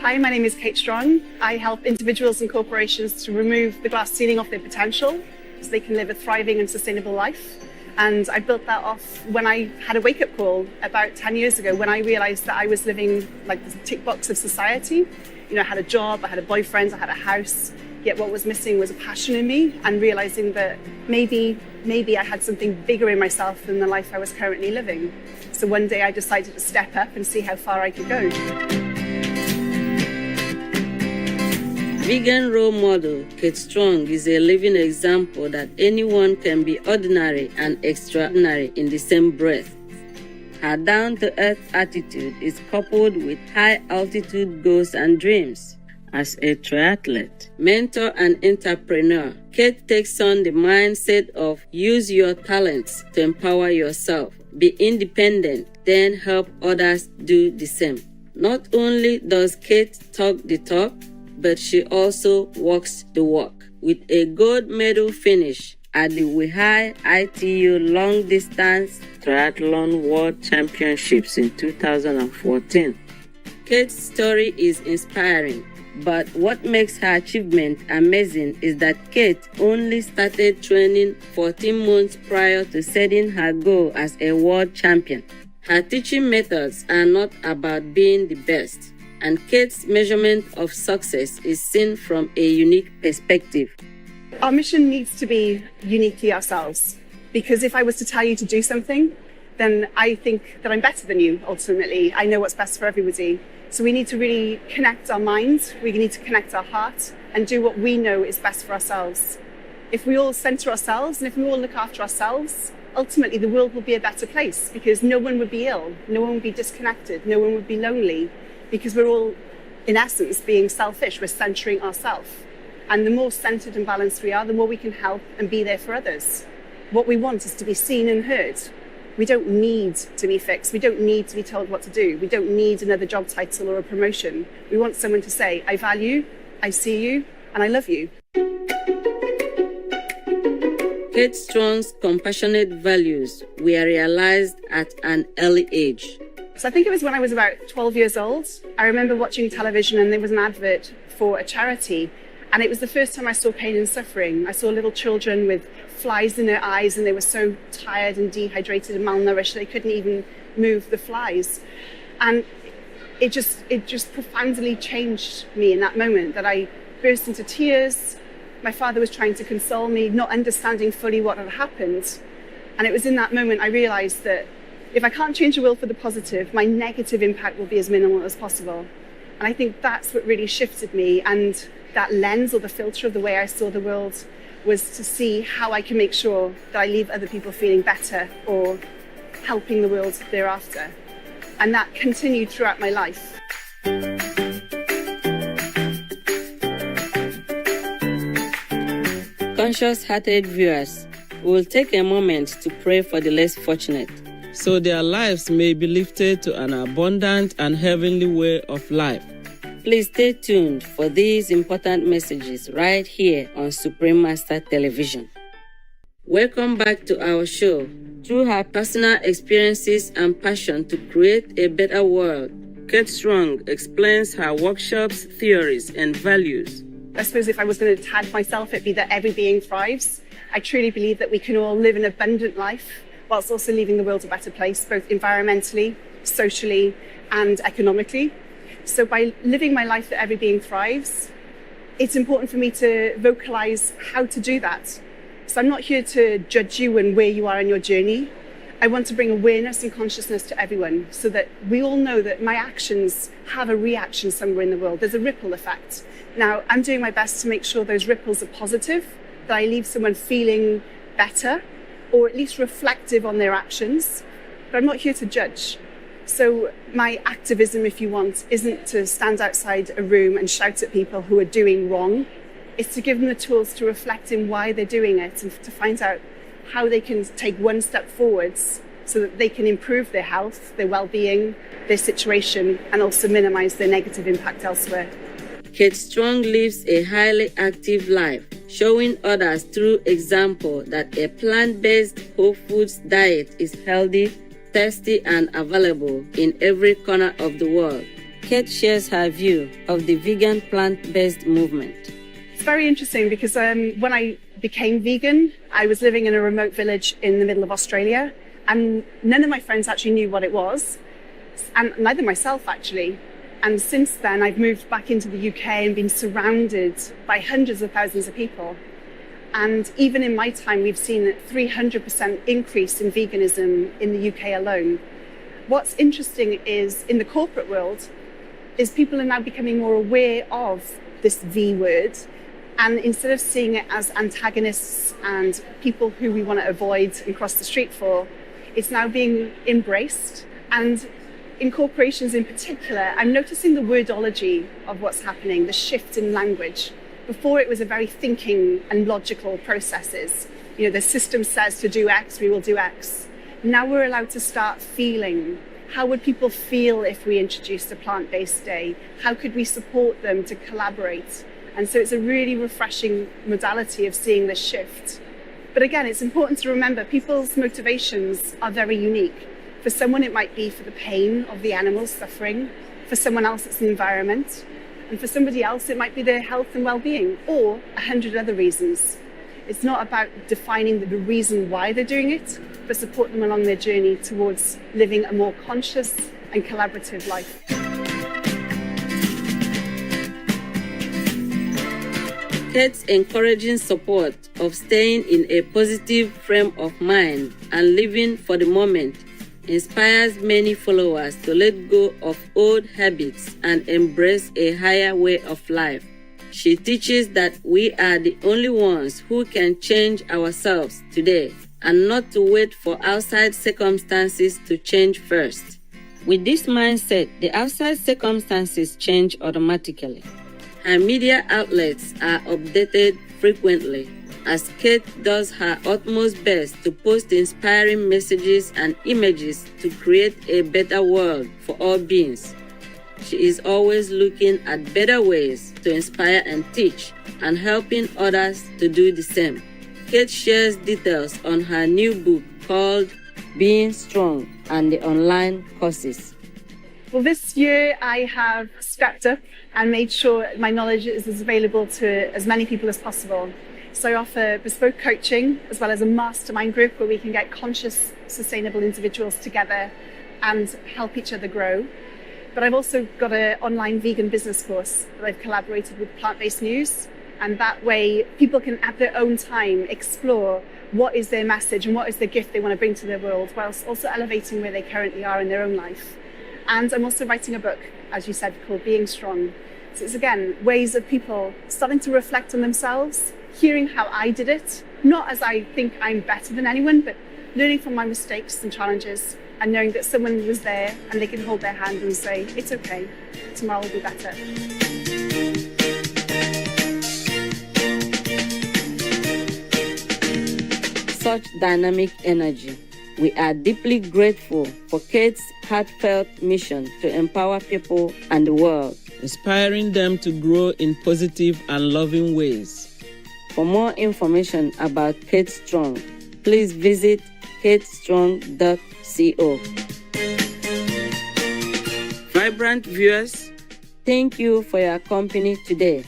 Hi, my name is Kate Strong. I help individuals and corporations to remove the glass ceiling off their potential so they can live a thriving and sustainable life. And I built that off when I had a wake-up call about 10 years ago when I realized that I was living like the tick box of society. You know, I had a job, I had a boyfriend, I had a house, yet what was missing was a passion in me, and realizing that maybe I had something bigger in myself than the life I was currently living. So one day I decided to step up and see how far I could go. Vegan role model Kate Strong is a living example that anyone can be ordinary and extraordinary in the same breath. Her down-to-earth attitude is coupled with high-altitude goals and dreams. As a triathlete, mentor, and entrepreneur, Kate takes on the mindset of use your talents to empower yourself, be independent, then help others do the same. Not only does Kate talk the talk, but she also walks the walk with a gold medal finish at the Weihai ITU Long Distance Triathlon World Championships in 2014. Kate's story is inspiring, but what makes her achievement amazing is that Kate only started training 14 months prior to setting her goal as a world champion. Her teaching methods are not about being the best, and Kate's measurement of success is seen from a unique perspective. Our mission needs to be uniquely ourselves, because if I was to tell you to do something, then I think that I'm better than you, ultimately. I know what's best for everybody. So we need to really connect our minds, we need to connect our heart, and do what we know is best for ourselves. If we all center ourselves, and if we all look after ourselves, ultimately the world will be a better place, because no one would be ill, no one would be disconnected, no one would be lonely, because we're all, in essence, being selfish. We're centering ourselves. And the more centered and balanced we are, the more we can help and be there for others. What we want is to be seen and heard. We don't need to be fixed. We don't need to be told what to do. We don't need another job title or a promotion. We want someone to say, I value, I see you, and I love you. Kate Strong's compassionate values were realized at an early age. So I think it was when I was about 12 years old. I remember watching television and there was an advert for a charity. And it was the first time I saw pain and suffering. I saw little children with flies in their eyes, and they were so tired and dehydrated and malnourished they couldn't even move the flies. And it just profoundly changed me in that moment, that I burst into tears. My father was trying to console me, not understanding fully what had happened. And it was in that moment I realized that if I can't change the world for the positive, my negative impact will be as minimal as possible. And I think that's what really shifted me. And that lens or the filter of the way I saw the world was to see how I can make sure that I leave other people feeling better or helping the world thereafter. And that continued throughout my life. Conscious-hearted viewers, we will take a moment to pray for the less fortunate, so their lives may be lifted to an abundant and heavenly way of life. Please stay tuned for these important messages right here on Supreme Master Television. Welcome back to our show. Through her personal experiences and passion to create a better world, Kate Strong explains her workshops, theories, and values. I suppose if I was going to tag myself, it'd be that every being thrives. I truly believe that we can all live an abundant life whilst also leaving the world a better place, both environmentally, socially, and economically. So by living my life that every being thrives, it's important for me to vocalize how to do that. So I'm not here to judge you and where you are in your journey. I want to bring awareness and consciousness to everyone so that we all know that my actions have a reaction somewhere in the world. There's a ripple effect. Now, I'm doing my best to make sure those ripples are positive, that I leave someone feeling better, or at least reflective on their actions. But I'm not here to judge. So my activism, if you want, isn't to stand outside a room and shout at people who are doing wrong. It's to give them the tools to reflect in why they're doing it and to find out how they can take one step forwards so that they can improve their health, their well-being, their situation, and also minimize their negative impact elsewhere. Kate Strong lives a highly active life, showing others through example that a plant-based whole foods diet is healthy, tasty, and available in every corner of the world. Kate shares her view of the vegan plant-based movement. It's very interesting because when I became vegan, I was living in a remote village in the middle of Australia, and none of my friends actually knew what it was, and neither myself actually. And since then, I've moved back into the UK and been surrounded by hundreds of thousands of people. And even in my time, we've seen a 300% increase in veganism in the UK alone. What's interesting is in the corporate world, is people are now becoming more aware of this V word. And instead of seeing it as antagonists and people who we want to avoid and cross the street for, it's now being embraced. And in corporations in particular, I'm noticing the wordology of what's happening, the shift in language. Before it was a very thinking and logical processes. You know, the system says to do X, we will do X. Now we're allowed to start feeling. How would people feel if we introduced a plant-based day? How could we support them to collaborate? And so it's a really refreshing modality of seeing this shift. But again, it's important to remember people's motivations are very unique. For someone, it might be for the pain of the animals suffering. For someone else, it's the environment. And for somebody else, it might be their health and well-being, or 100 other reasons. It's not about defining the reason why they're doing it, but support them along their journey towards living a more conscious and collaborative life. Kate's encouraging support of staying in a positive frame of mind and living for the moment inspires many followers to let go of old habits and embrace a higher way of life. She teaches that we are the only ones who can change ourselves today and not to wait for outside circumstances to change first. With this mindset, the outside circumstances change automatically. Her media outlets are updated frequently, as Kate does her utmost best to post inspiring messages and images to create a better world for all beings. She is always looking at better ways to inspire and teach, and helping others to do the same. Kate shares details on her new book called Being Strong and the online courses. Well, this year I have stepped up and made sure my knowledge is as available to as many people as possible. So I offer bespoke coaching as well as a mastermind group where we can get conscious, sustainable individuals together and help each other grow. But I've also got an online vegan business course that I've collaborated with Plant-Based News. And that way people can at their own time explore what is their message and what is the gift they want to bring to their world, whilst also elevating where they currently are in their own life. And I'm also writing a book, as you said, called Being Strong. So it's again, ways of people starting to reflect on themselves, hearing how I did it, not as I think I'm better than anyone, but learning from my mistakes and challenges and knowing that someone was there and they can hold their hand and say, it's okay, tomorrow will be better. Such dynamic energy. We are deeply grateful for Kate's heartfelt mission to empower people and the world, inspiring them to grow in positive and loving ways. For more information about Kate Strong, please visit katestrong.co. Vibrant viewers, thank you for your company today.